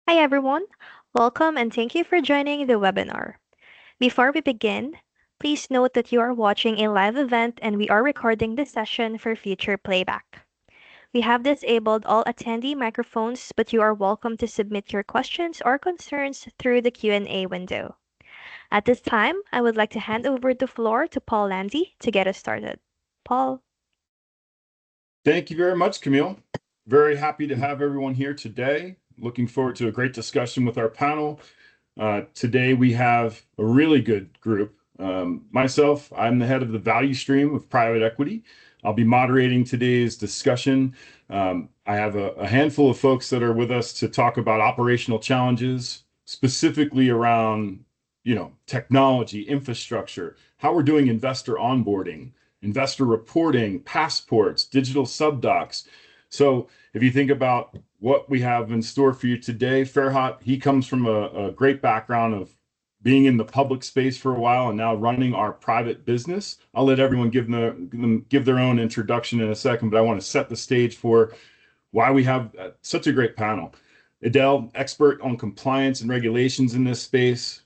Hi everyone, welcome and thank you for joining the webinar. Before we begin, please note that you are watching a live event and we are recording this session for future playback. We have disabled all attendee microphones, but you are welcome to submit your questions or concerns through the Q&A window. At this time, I would like to hand over the floor to Paul Landy to get us started. Paul. Thank you very much, Camille. Very happy to have everyone here today. Looking forward to a great discussion with our panel. Today we have a really good group. Myself, I'm the head of the value stream of private equity. I'll be moderating today's discussion. I have a handful of folks that are with us to talk about operational challenges, specifically around, technology, infrastructure, how we're doing investor onboarding, investor reporting, passports, digital subdocs. So if you think about what we have in store for you today, Ferhat, he comes from a great background of being in the public space for a while and now running our private business. I'll let everyone give their own introduction in a second, but I want to set the stage for why we have such a great panel. Adele, expert on compliance and regulations in this space.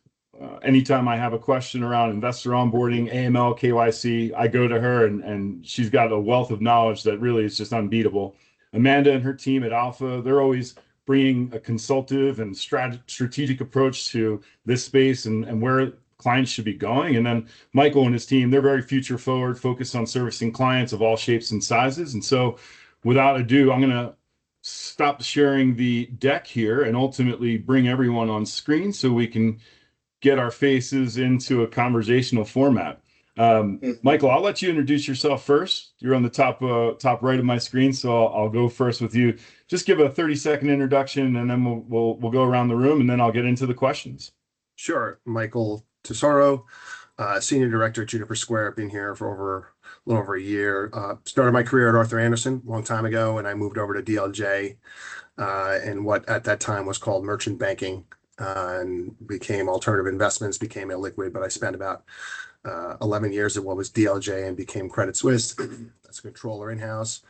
Anytime I have a question around investor onboarding, AML, KYC, I go to her and she's got a wealth of knowledge that really is just unbeatable. Amanda and her team at Alpha, they're always bringing a consultative and strategic approach to this space and where clients should be going. And then Michael and his team, they're very future forward, focused on servicing clients of all shapes and sizes. And so without ado, I'm going to stop sharing the deck here and ultimately bring everyone on screen so we can get our faces into a conversational format. Michael, I'll let you introduce yourself first. You're on the top right of my screen, so I'll go first with you. Just give a 30-second introduction, and then we'll go around the room, and then I'll get into the questions. Sure. Michael Tesoro, Senior Director at Juniper Square. I've been here for a little over a year. Started my career at Arthur Andersen a long time ago, and I moved over to DLJ in what at that time was called merchant banking, and became alternative investments, became illiquid, but I spent about 11 years at what was DLJ and became Credit Suisse as a controller in-house.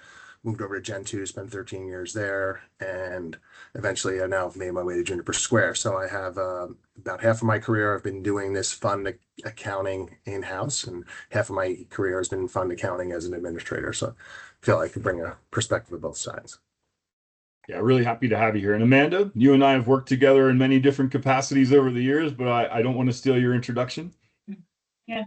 Moved over to Gen2, spent 13 years there, and eventually I now have made my way to Juniper Square. So I have about half of my career I've been doing this fund accounting in-house, and half of my career has been fund accounting as an administrator. So I feel like I can bring a perspective of both sides. Yeah, really happy to have you here. And Amanda, you and I have worked together in many different capacities over the years, but I don't want to steal your introduction. Yeah,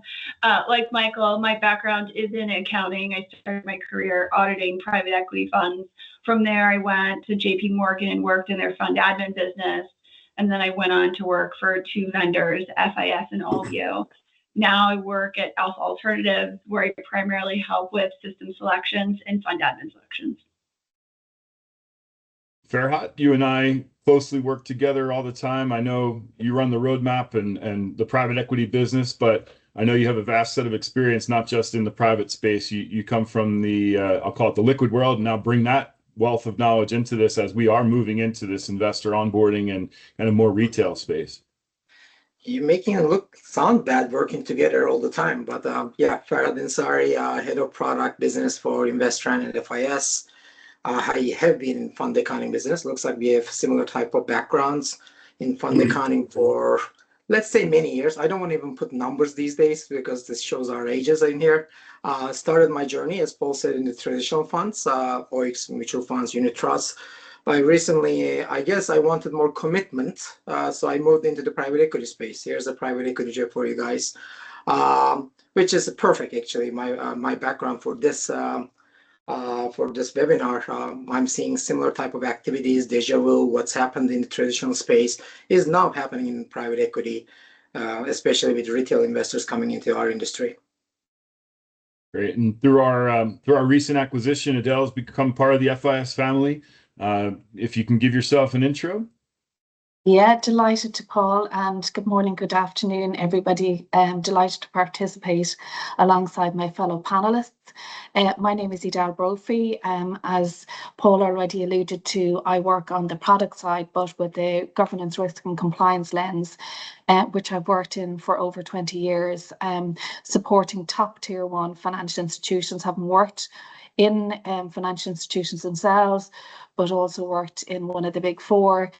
like Michael, my background is in accounting. I started my career auditing private equity funds. From there, I went to JP Morgan, worked in their fund admin business, and then I went on to work for two vendors, FIS and Allview. Now I work at Alpha Alternatives, where I primarily help with system selections and fund admin selections. Ferhat, you and I closely work together all the time. I know you run the roadmap and the private equity business, but I know you have a vast set of experience, not just in the private space. You come from the, I'll call it the liquid world, and now bring that wealth of knowledge into this as we are moving into this investor onboarding and kind of more retail space. You're making it sound bad working together all the time, but yeah, Ferhat Ansari, head of product business for Investran and FIS. I have been in fund accounting business. Looks like we have similar type of backgrounds in fund accounting for, let's say, many years. I don't want to even put numbers these days because this shows our ages in here. Started my journey, as Paul said, in the traditional funds, OEX, mutual funds, unit trusts. But recently, I guess I wanted more commitment, so I moved into the private equity space. Here's a private equity job for you guys, which is perfect, actually. My background for this webinar, I'm seeing similar type of activities, deja vu, what's happened in the traditional space is now happening in private equity, especially with retail investors coming into our industry. Great. And through our recent acquisition, Adele's become part of the FIS family. If you can give yourself an intro. Yeah, delighted to, Paul, and good morning, good afternoon, everybody. Delighted to participate alongside my fellow panelists. My name is Edel Brophy. As Paul already alluded to, I work on the product side, but with the governance, risk and compliance lens, which I've worked in for over 20 years, supporting top tier one financial institutions, having worked in financial institutions themselves, but also worked in one of the big four,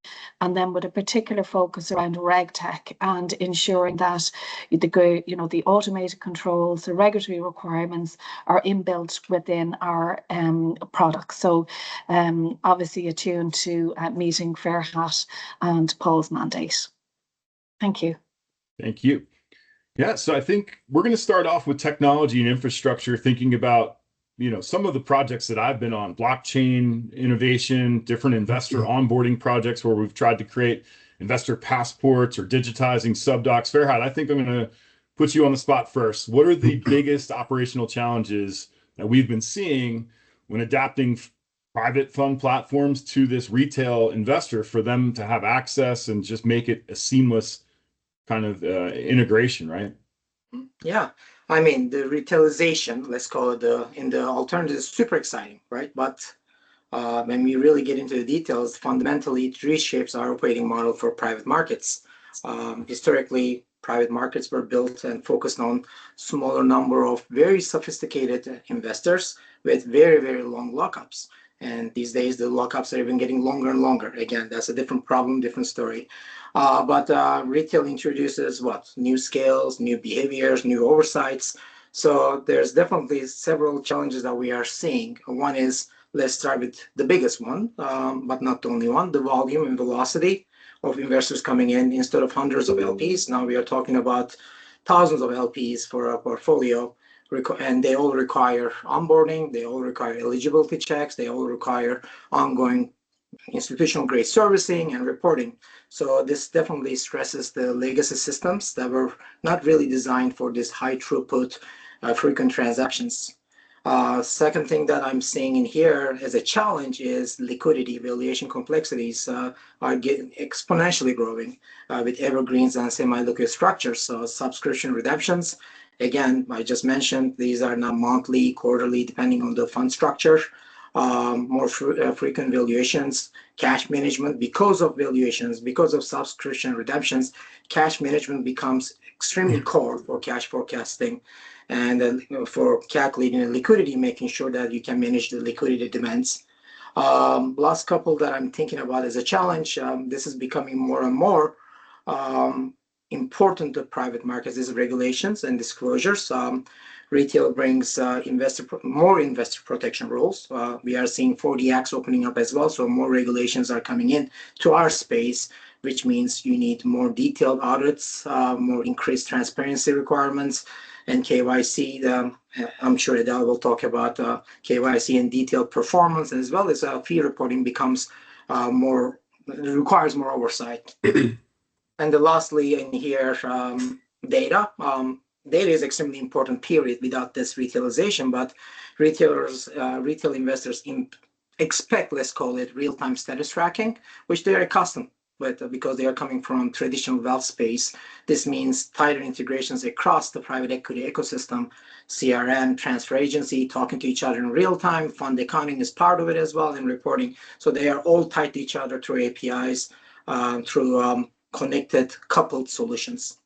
and then with a particular focus around RegTech and ensuring that the automated controls, the regulatory requirements are inbuilt within our products. So obviously attuned to meeting Farhat and Paul's mandate. Thank you. Thank you. Yeah, so I think we're going to start off with technology and infrastructure, thinking about some of the projects that I've been on: blockchain innovation, different investor onboarding projects where we've tried to create investor passports or digitizing subdocs. Farhat, I think I'm going to put you on the spot first. What are the biggest operational challenges that we've been seeing when adapting private fund platforms to this retail investor for them to have access and just make it a seamless kind of integration, right? Yeah, I mean, the retailization, let's call it, in the alternative is super exciting, right? But when we really get into the details, fundamentally it reshapes our operating model for private markets. Historically, private markets were built and focused on smaller number of very sophisticated investors with very, very long lockups. And these days, the lockups are even getting longer and longer. Again, that's a different problem, different story. But retail introduces what? New scales, new behaviors, new oversights. So there's definitely several challenges that we are seeing. One is, let's start with the biggest one, but not the only one, the volume and velocity of investors coming in. Instead of hundreds of LPs, now we are talking about thousands of LPs for a portfolio. And they all require onboarding, they all require eligibility checks, they all require ongoing institutional grade servicing and reporting. So this definitely stresses the legacy systems that were not really designed for this high throughput, frequent transactions. Second thing that I'm seeing in here as a challenge is liquidity. Valuation complexities are getting exponentially growing with evergreens and semi-liquid structures. So subscription redemptions, again, I just mentioned, these are now monthly, quarterly, depending on the fund structure. More frequent valuations, cash management. Because of valuations, because of subscription redemptions, cash management becomes extremely core for cash forecasting and for calculating the liquidity, making sure that you can manage the liquidity demands. Last couple that I'm thinking about as a challenge, this is becoming more and more important to private markets, is regulations and disclosures. Retail brings more investor protection rules. We are seeing 40 Acts opening up as well, so more regulations are coming in to our space, which means you need more detailed audits, more increased transparency requirements, and KYC. I'm sure Adele will talk about KYC and detailed performance, as well as fee reporting requires more oversight. And lastly, in here, data. Data is extremely important, period, without this retailization, but retail investors expect, let's call it, real-time status tracking, which they are accustomed with because they are coming from traditional wealth space. This means tighter integrations across the private equity ecosystem, CRM, transfer agency, talking to each other in real time. Fund accounting is part of it as well, and reporting. So they are all tied to each other through APIs, through connected, coupled solutions.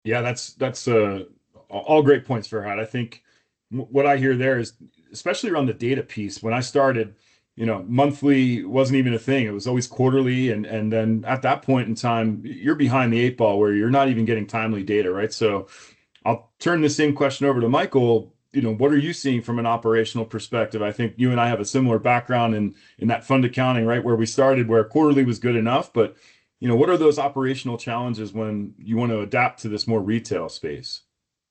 Yeah, that's all great points, Farhat. I think what I hear there is, especially around the data piece, when I started, monthly wasn't even a thing. It was always quarterly. And then at that point in time, you're behind the eight ball where you're not even getting timely data, right? So I'll turn the same question over to Michael. What are you seeing from an operational perspective? I think you and I have a similar background in that fund accounting, right? Where we started, where quarterly was good enough, but what are those operational challenges when you want to adapt to this more retail space?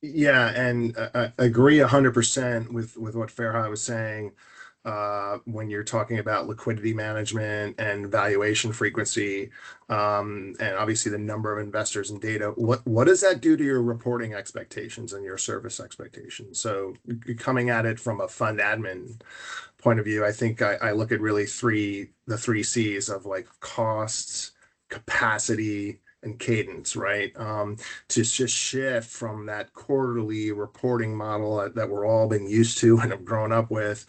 Yeah, and I agree 100% with what Farhat was saying. When you're talking about liquidity management and valuation frequency, and obviously the number of investors and data, what does that do to your reporting expectations and your service expectations? So coming at it from a fund admin point of view, I think I look at really the three C's of like costs, capacity, and cadence, right? To just shift from that quarterly reporting model that we're all been used to and have grown up with,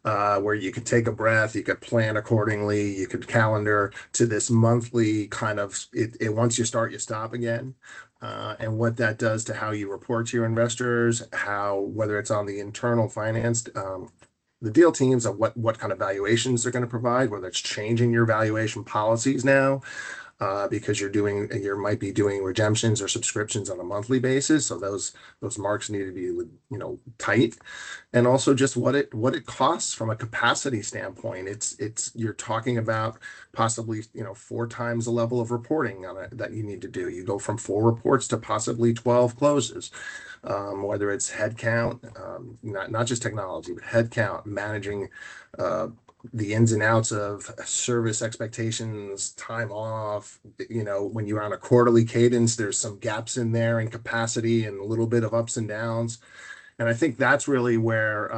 where you could take a breath, you could plan accordingly, you could calendar, to this monthly kind of, it once you start, you stop again. and what that does to how you report to your investors, whether it's on the internal finance, the deal teams of what kind of valuations they're going to provide, whether it's changing your valuation policies now, because you might be doing redemptions or subscriptions on a monthly basis. So those marks need to be, tight. And also just what it costs from a capacity standpoint. You're talking about possibly, 4 times the level of reporting on it that you need to do. You go from 4 reports to possibly 12 closes. Whether it's headcount, not just technology, but headcount, managing the ins and outs of service expectations, time off. When you're on a quarterly cadence, there's some gaps in there in capacity and a little bit of ups and downs. And I think that's really where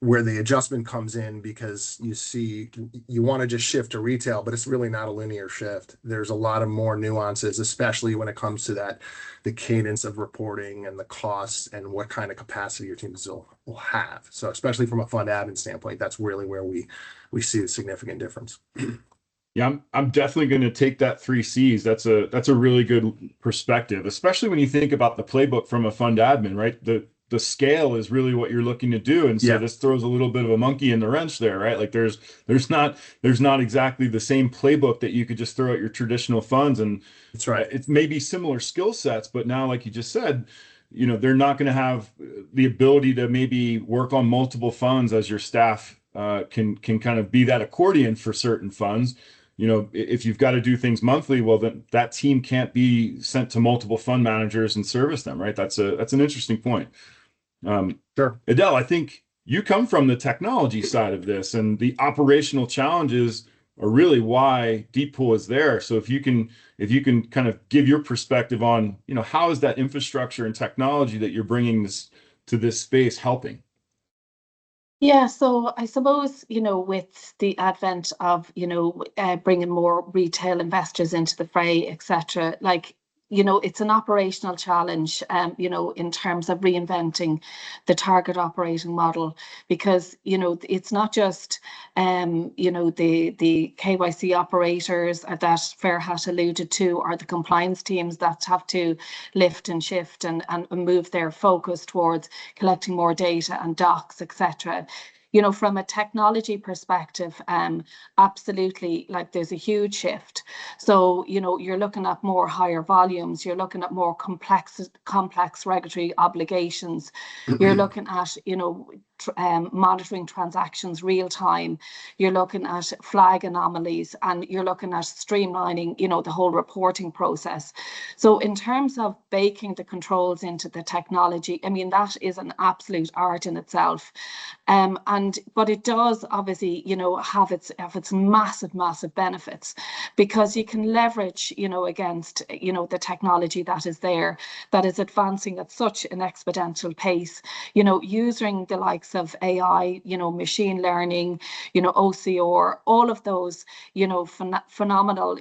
the adjustment comes in, because you want to just shift to retail, but it's really not a linear shift. There's a lot of more nuances, especially when it comes to the cadence of reporting and the costs and what kind of capacity your teams will have. So especially from a fund admin standpoint, that's really where we see a significant difference. Yeah, I'm definitely going to take that 3 C's. That's a really good perspective, especially when you think about the playbook from a fund admin, right? The scale is really what you're looking to do, and so this throws a little bit of a monkey in the wrench there, right? Like there's not exactly the same playbook that you could just throw at your traditional funds, and that's right. It's maybe similar skill sets, but now, like you just said, they're not going to have the ability to maybe work on multiple funds as your staff can kind of be that accordion for certain funds. If you've got to do things monthly, well, then that team can't be sent to multiple fund managers and service them, right? That's an interesting point. Sure. Adele, I think you come from the technology side of this, and the operational challenges are really why Deeppool is there. So if you can kind of give your perspective on, how is that infrastructure and technology that you're bringing to this space helping? Yeah, so I suppose, with the advent of, bringing more retail investors into the fray, etc., it's an operational challenge, in terms of reinventing the target operating model, because, it's not just, the KYC operators that Farhat alluded to, or the compliance teams that have to lift and shift and move their focus towards collecting more data and docs, etc. From a technology perspective, absolutely, there's a huge shift. So, you're looking at more higher volumes, you're looking at more complex regulatory obligations, you're looking at, monitoring transactions real time, you're looking at flag anomalies, and you're looking at streamlining, the whole reporting process. So in terms of baking the controls into the technology, I mean, that is an absolute art in itself. But it does obviously, have its massive benefits, because you can leverage, against, the technology that is there, that is advancing at such an exponential pace, using the likes of AI, machine learning, OCR, all of those, phenomenal,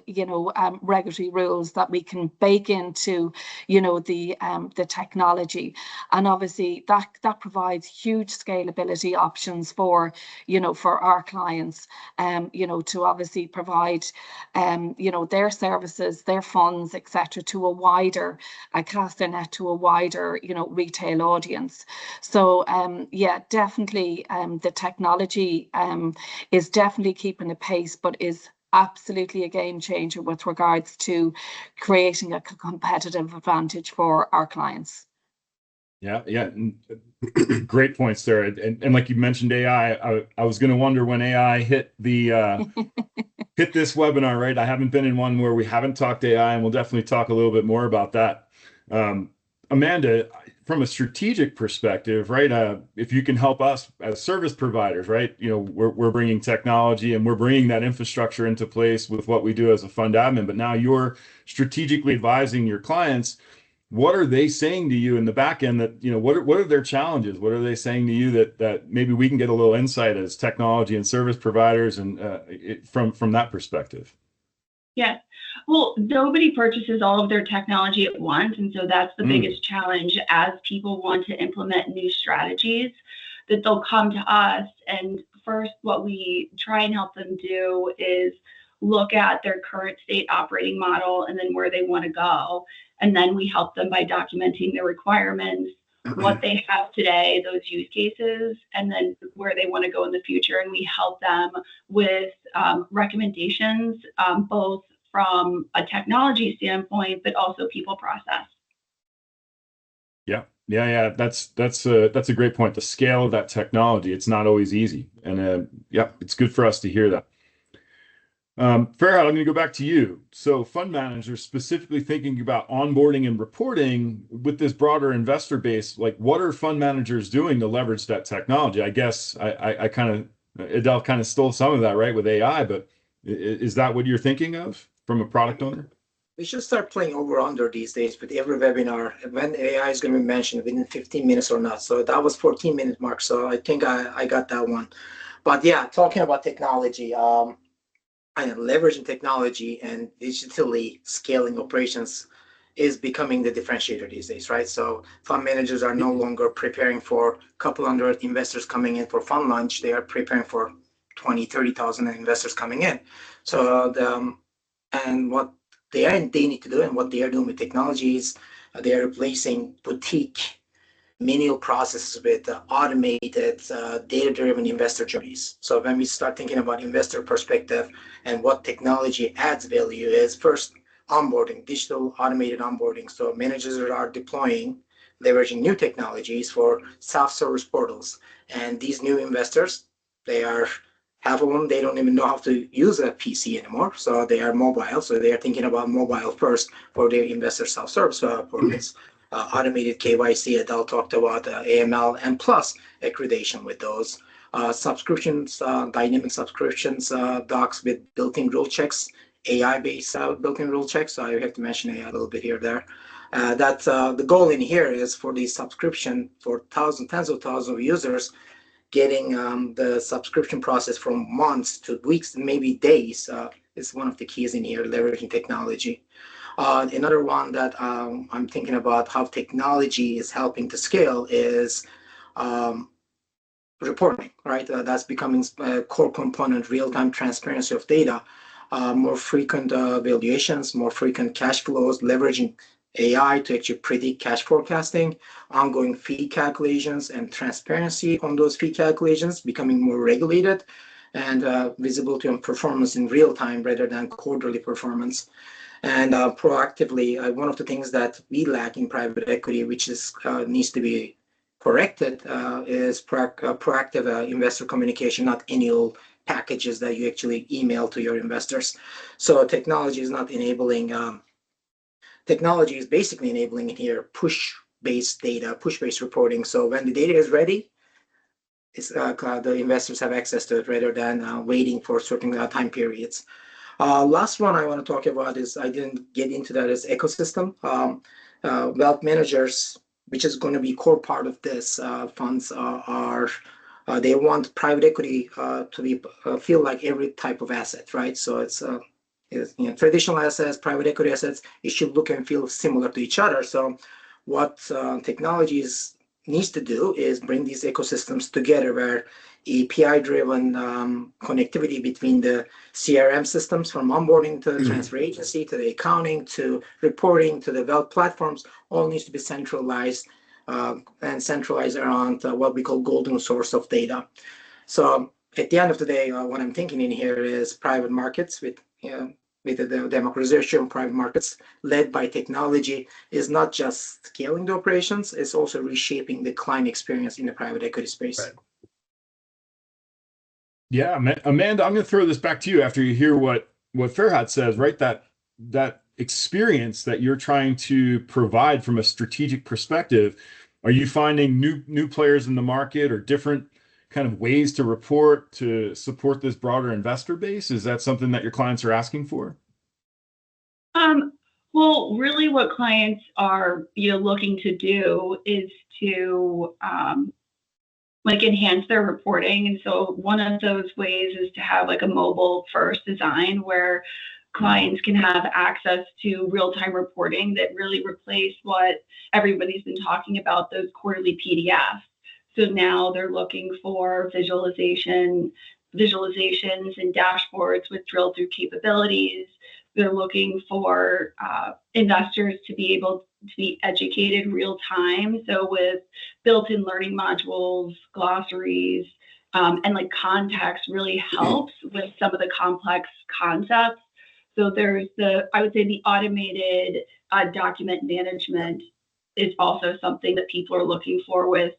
regulatory rules that we can bake into, the technology. And obviously that provides huge scalability options for our clients, to obviously provide, their services, their funds, etc., to a wider, cast their net to a wider, retail audience. So definitely, the technology is definitely keeping the pace, but is absolutely a game changer with regards to creating a competitive advantage for our clients. Yeah. Great points there. And like you mentioned, AI, I was going to wonder when AI hit the hit this webinar, right? I haven't been in one where we haven't talked AI, and we'll definitely talk a little bit more about that. Amanda, from a strategic perspective, right? If you can help us as service providers, right? We're bringing technology and we're bringing that infrastructure into place with what we do as a fund admin, but now you're strategically advising your clients. What are they saying to you in the back end that, what are their challenges? What are they saying to you that maybe we can get a little insight as technology and service providers and from that perspective? Yes. Well, nobody purchases all of their technology at once. And so that's the biggest challenge as people want to implement new strategies, that they'll come to us. And first, what we try and help them do is look at their current state operating model and then where they want to go. And then we help them by documenting their requirements, what they have today, those use cases, and then where they want to go in the future. And we help them with recommendations, both from a technology standpoint, but also people process. Yeah. That's a great point. The scale of that technology, it's not always easy. And it's good for us to hear that. Farhad, I'm going to go back to you. So fund managers specifically thinking about onboarding and reporting with this broader investor base, like what are fund managers doing to leverage that technology? I guess I kind of, Adele kind of stole some of that, right, with AI, but is that what you're thinking of from a product owner? We should start playing over under these days with every webinar when AI is going to be mentioned within 15 minutes or not. So that was 14-minute mark. So I think I got that one. But yeah, talking about technology, and leveraging technology and digitally scaling operations is becoming the differentiator these days, right? So fund managers are no longer preparing for a couple hundred investors coming in for fund launch. They are preparing for 20, 30,000 investors coming in. So and what they need to do and what they are doing with technologies, they are replacing boutique manual processes with automated data-driven investor journeys. So when we start thinking about investor perspective and what technology adds value is first onboarding, digital automated onboarding. So managers are deploying, leveraging new technologies for self-service portals. And these new investors, half of them, they don't even know how to use a PC anymore. So they are mobile. So they are thinking about mobile first for their investor self-service portals. Automated KYC, Adele talked about AML and plus accreditation with those subscriptions, dynamic subscriptions, docs with built-in rule checks, AI-based built-in rule checks. So I have to mention AI a little bit here there. The goal in here is for the subscription for tens of thousands of users, getting the subscription process from months to weeks, maybe days, is one of the keys in here, leveraging technology. Another one that I'm thinking about how technology is helping to scale is reporting, right? That's becoming a core component, real-time transparency of data, more frequent valuations, more frequent cash flows, leveraging AI to actually predict cash forecasting, ongoing fee calculations, and transparency on those fee calculations becoming more regulated and visibility on performance in real time rather than quarterly performance. And proactively, one of the things that we lack in private equity, which needs to be corrected, is proactive investor communication, not annual packages that you actually email to your investors. So technology is not enabling. Technology is basically enabling here push-based data, push-based reporting. So when the data is ready, the investors have access to it rather than waiting for certain time periods. Last one I want to talk about is, I didn't get into that, is ecosystem. Wealth managers, which is going to be a core part of this, funds they want private equity to be feel like every type of asset, right? So it's traditional assets, private equity assets, it should look and feel similar to each other. So what technologies needs to do is bring these ecosystems together where API-driven connectivity between the CRM systems, from onboarding to the transfer agency, to the accounting, to reporting, to the wealth platforms, all needs to be centralized and centralized around what we call golden source of data. So at the end of the day, what I'm thinking in here is private markets with the democratization of private markets led by technology is not just scaling the operations, it's also reshaping the client experience in the private equity space. Right. Yeah, Amanda, I'm going to throw this back to you after you hear what Farhad says, right? That experience that you're trying to provide from a strategic perspective, are you finding new players in the market or different kind of ways to report to support this broader investor base? Is that something that your clients are asking for? Well, really what clients are looking to do is to enhance their reporting. And so one of those ways is to have like a mobile first design where clients can have access to real-time reporting that really replace what everybody's been talking about, those quarterly PDFs. So now they're looking for visualizations and dashboards with drill through capabilities, They're looking for investors to be able to be educated real time. So with built-in learning modules, glossaries, and like context really helps with some of the complex concepts. So there's I would say the automated document management is also something that people are looking for with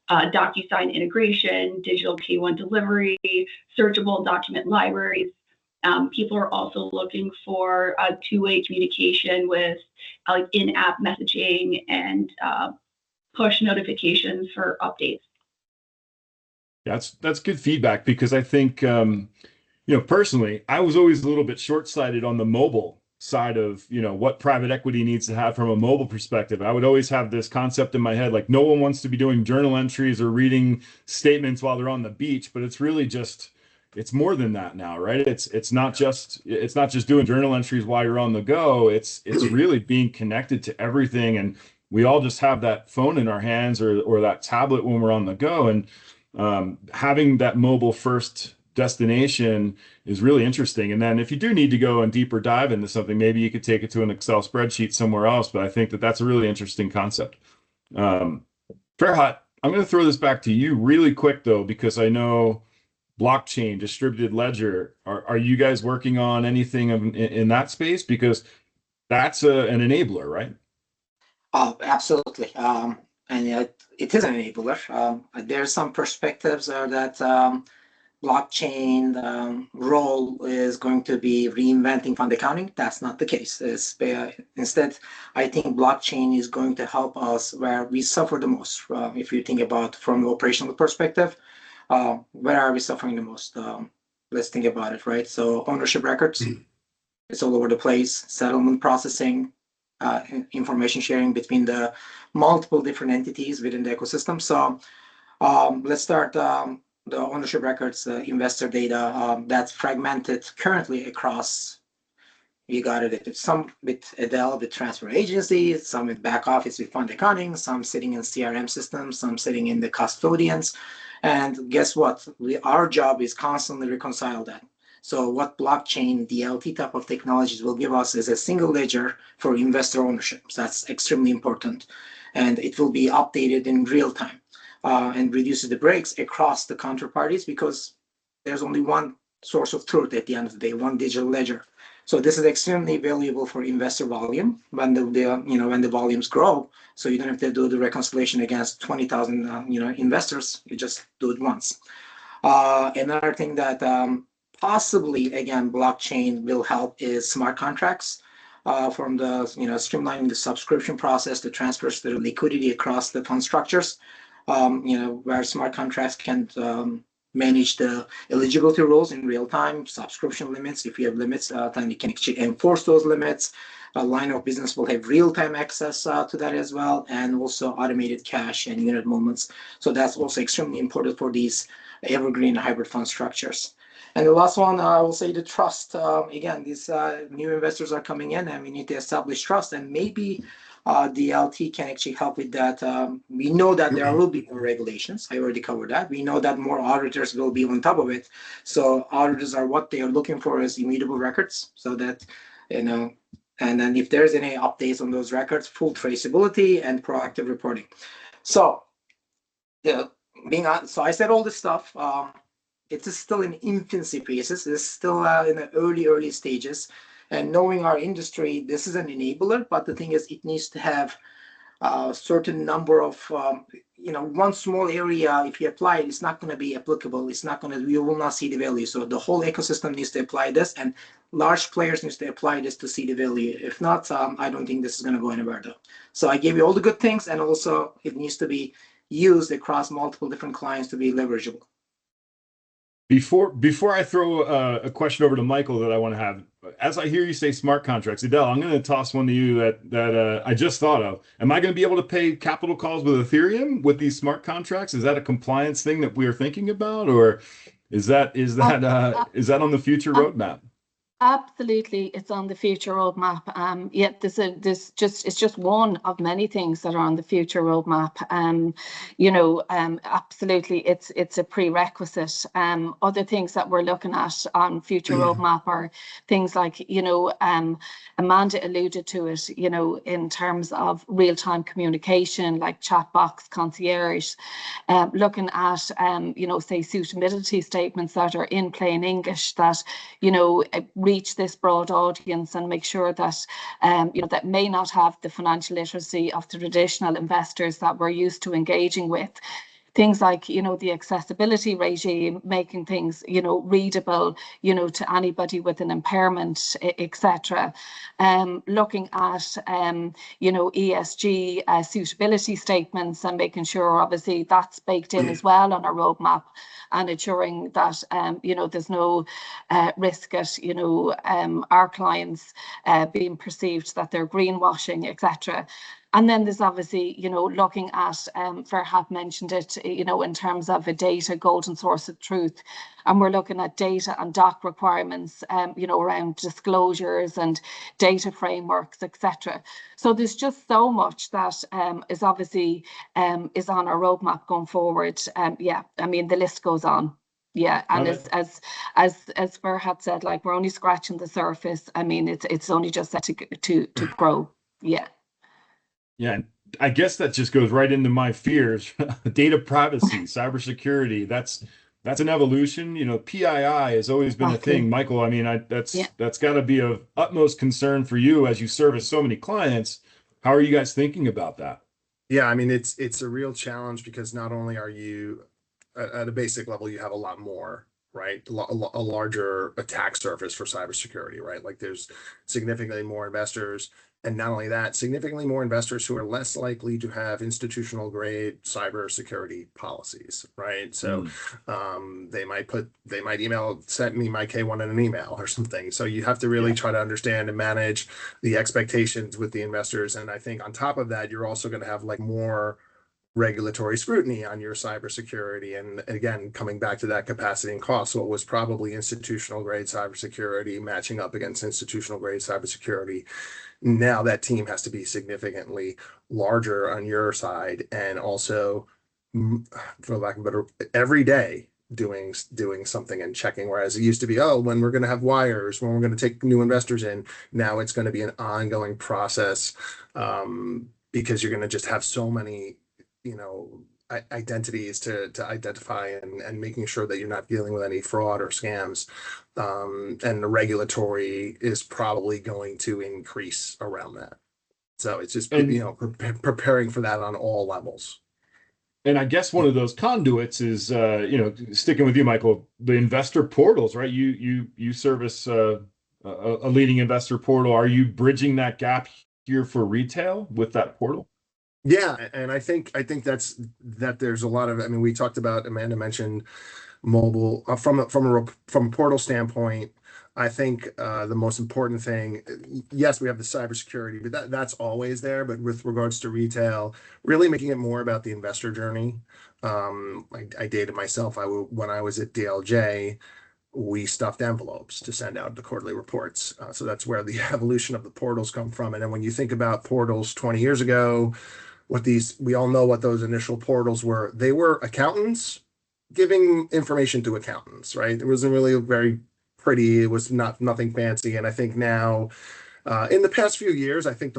DocuSign integration, digital K1 delivery, searchable document libraries. People are also looking for two-way communication with like in-app messaging and push notifications for updates. That's good feedback, because I think personally, I was always a little bit short-sighted on the mobile side of what private equity needs to have from a mobile perspective. I would always have this concept in my head, like no one wants to be doing journal entries or reading statements while they're on the beach, but it's really just it's more than that now, right? It's not just doing journal entries while you're on the go. It's really being connected to everything, and we all just have that phone in our hands or that tablet when we're on the go, and having that mobile first destination is really interesting. And then if you do need to go and deeper dive into something, maybe you could take it to an Excel spreadsheet somewhere else. But I think that's a really interesting concept. Farhat, I'm going to throw this back to you really quick though, because I know blockchain, distributed ledger, are you guys working on anything in that space? Because that's an enabler, right? Oh, absolutely. And it is an enabler. There's some perspectives that blockchain role is going to be reinventing fund accounting. That's not the case. Instead, I think blockchain is going to help us where we suffer the most. If you think about from the operational perspective, where are we suffering the most? Let's think about it, right? So ownership records, it's all over the place. Settlement processing, information sharing between the multiple different entities within the ecosystem. So let's start the ownership records, investor data that's fragmented currently across. You got it. Some with Adele, with transfer agencies, some with back office with fund accounting, some sitting in CRM systems, some sitting in the custodians. And guess what? Our job is constantly reconcile that. So what blockchain, DLT type of technologies will give us is a single ledger for investor ownership. So that's extremely important. And it will be updated in real time and reduces the breaks across the counterparties, because there's only one source of truth at the end of the day, one digital ledger. So this is extremely valuable for investor volume when when the volumes grow. So you don't have to do the reconciliation against 20,000 investors. You just do it once. Another thing that possibly again blockchain will help is smart contracts from the streamlining the subscription process, the transfers, the liquidity across the fund structures. Where smart contracts can manage the eligibility rules in real time, subscription limits. If you have limits, then you can enforce those limits. A line of business will have real-time access to that as well, and also automated cash and unit movements. So that's also extremely important for these evergreen hybrid fund structures. And the last one, I will say the trust. Again, these new investors are coming in, and we need to establish trust, and maybe DLT can actually help with that. We know that there will be more regulations. I already covered that. We know that more auditors will be on top of it. So auditors are what they are looking for is immutable records, so that and then if there's any updates on those records, full traceability and proactive reporting. So so I said all this stuff. It is still in infancy phases. It's still in the early stages. And knowing our industry, this is an enabler, but the thing is, it needs to have a certain number of, one small area, if you apply it, it's not going to be applicable. You will not see the value. So the whole ecosystem needs to apply this, and large players needs to apply this to see the value. If not, I don't think this is going to go anywhere though. So I gave you all the good things, and also it needs to be used across multiple different clients to be leverageable. Before I throw a question over to Michael that I want to have, as I hear you say smart contracts, Adele, I'm going to toss one to you that I just thought of. Am I going to be able to pay capital calls with Ethereum with these smart contracts? Is that a compliance thing that we are thinking about, or is that on the future roadmap? Absolutely, it's on the future roadmap. Yeah, it's just one of many things that are on the future roadmap. Absolutely, it's a prerequisite. Other things that we're looking at on future roadmap are things like, Amanda alluded to it, in terms of real-time communication, like chat box, concierge, looking at, say suitability statements that are in plain English that, reach this broad audience and make sure that, that may not have the financial literacy of the traditional investors that we're used to engaging with. Things like, the accessibility regime, making things, readable, to anybody with an impairment, etc. Looking at, ESG suitability statements and making sure, obviously, that's baked in as well on our roadmap, and ensuring that, there's no risk at, our clients being perceived that they're greenwashing, etc. And then there's obviously, looking at, Farhad mentioned it, in terms of a data golden source of truth. And we're looking at data and doc requirements, around disclosures and data frameworks, etc. So there's just so much that is obviously is on our roadmap going forward. The list goes on. Yeah, and as Farhad said, like, we're only scratching the surface. It's only just set to grow. Yeah. Yeah, and I guess that just goes right into my fears. Data privacy, cybersecurity, that's an evolution. PII has always been a thing. Michael, that's got to be of utmost concern for you as you service so many clients. How are you guys thinking about that? Yeah, it's a real challenge because not only are you at a basic level, you have a lot more, right? A larger attack surface for cybersecurity, right? Like, there's significantly more investors. And not only that, significantly more investors who are less likely to have institutional grade cybersecurity policies, right? So they might send me my K1 in an email or something. So you have to really try to understand and manage the expectations with the investors. And I think on top of that, you're also going to have like more regulatory scrutiny on your cybersecurity. And again, coming back to that capacity and cost, what was probably institutional grade cybersecurity matching up against institutional grade cybersecurity. Now that team has to be significantly larger on your side, and also, for lack of a better, every day doing something and checking. Whereas it used to be, when we're going to have wires, when we're going to take new investors in, now it's going to be an ongoing process, because you're going to just have so many, identities to identify, and making sure that you're not dealing with any fraud or scams. And the regulatory is probably going to increase around that. So it's just, preparing for that on all levels. And I guess one of those conduits is, sticking with you, Michael, the investor portals, right? You service a leading investor portal. Are you bridging that gap here for retail with that portal? Yeah, and I think that there's a lot of, we talked about, Amanda mentioned mobile, from a portal standpoint. I think the most important thing, yes, we have the cybersecurity, but that's always there. But with regards to retail, really making it more about the investor journey. I dated myself. When I was at DLJ, we stuffed envelopes to send out the quarterly reports. So that's where the evolution of the portals come from. And then when you think about portals 20 years ago, we all know what those initial portals were. They were accountants giving information to accountants, right? It wasn't really very pretty. It was nothing fancy. And I think now, in the past few years, I think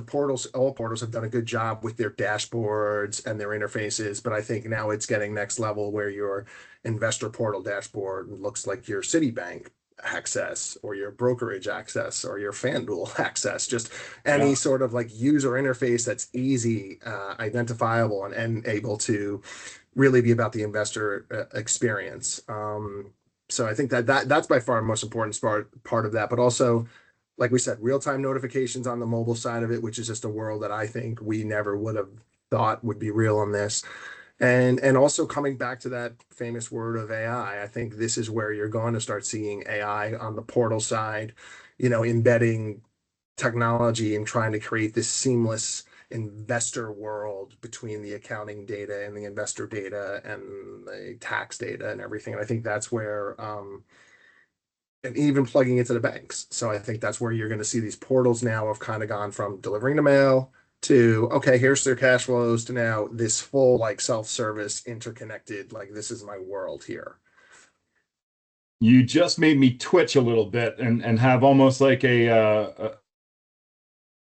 all portals have done a good job with their dashboards and their interfaces. But I think now it's getting next level, where your investor portal dashboard looks like your Citibank access, or your brokerage access, or your FanDuel access, just any sort of like user interface that's easy, identifiable, and able to really be about the investor experience. So I think that's by far the most important part of that. But also, like we said, real-time notifications on the mobile side of it, which is just a world that I think we never would have thought would be real on this. And also, coming back to that famous word of AI, I think this is where you're going to start seeing AI on the portal side, embedding technology and trying to create this seamless investor world between the accounting data and the investor data and the tax data and everything. And I think that's where and even plugging into the banks. So I think that's where you're going to see these portals now have kind of gone from delivering the mail to, okay, here's their cash flows, to now this full like self-service interconnected, like this is my world here. You just made me twitch a little bit and have almost like an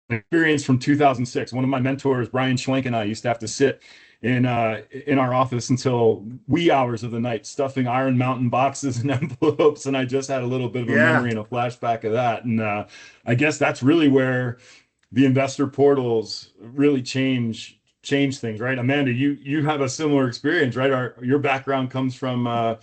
experience from 2006. One of my mentors, Brian Schlenk, and I used to have to sit in our office until wee hours of the night, stuffing Iron Mountain boxes and envelopes. And I just had a little bit of a memory and a flashback of that. And I guess that's really where the investor portals really change things, right? Amanda, you have a similar experience, right? Your background comes from I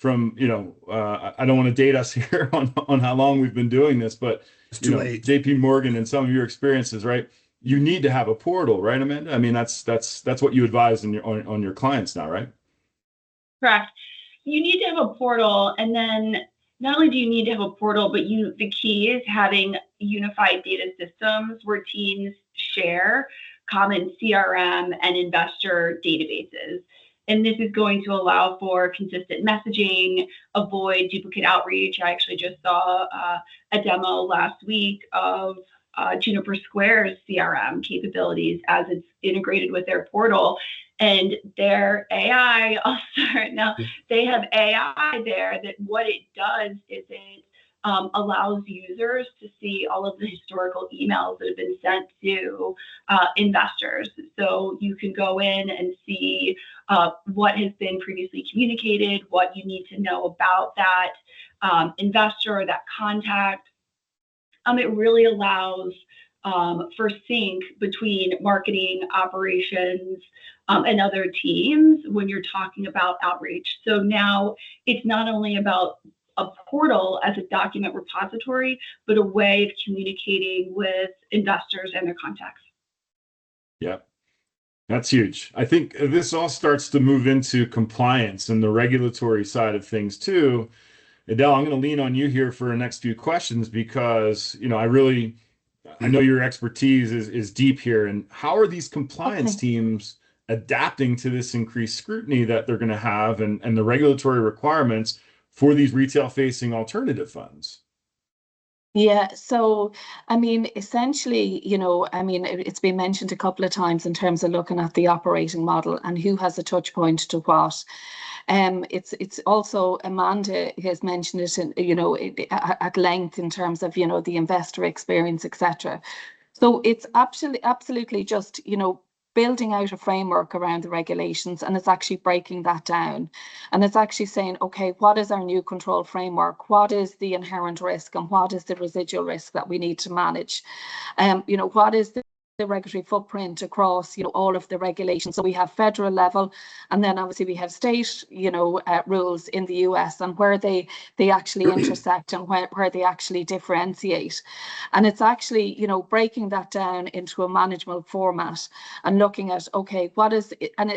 don't want to date us here on how long we've been doing this, but JP Morgan and some of your experiences, right? You need to have a portal, right, Amanda? I mean, that's what you advise on your clients now, right? Correct. You need to have a portal, and then not only do you need to have a portal, but the key is having unified data systems where teams share common CRM and investor databases. And this is going to allow for consistent messaging, avoid duplicate outreach. I actually just saw a demo last week of Juniper Square's CRM capabilities as it's integrated with their portal. And their AI also, now they have AI there that what it does is it allows users to see all of the historical emails that have been sent to investors. So you can go in and see what has been previously communicated, what you need to know about that investor or that contact. It really allows for sync between marketing, operations, and other teams when you're talking about outreach. So now it's not only about a portal as a document repository, but a way of communicating with investors and their contacts. Yeah, that's huge. I think this all starts to move into compliance and the regulatory side of things too. Adele, I'm going to lean on you here for the next few questions because, I know your expertise is deep here. And how are these compliance teams adapting to this increased scrutiny that they're going to have and the regulatory requirements for these retail-facing alternative funds? Yeah, so I mean, essentially, it's been mentioned a couple of times in terms of looking at the operating model and who has a touch point to what. It's also Amanda has mentioned it at length in terms of the investor experience, etc. So it's absolutely just building out a framework around the regulations, and it's actually breaking that down, and it's actually saying, okay, what is our new control framework? What is the inherent risk, and what is the residual risk that we need to manage? What is the regulatory footprint across all of the regulations? So we have federal level, and then obviously we have state rules in the US, and where they actually intersect and where they actually differentiate. And it's actually breaking that down into a manageable format and looking at, okay, what is it? And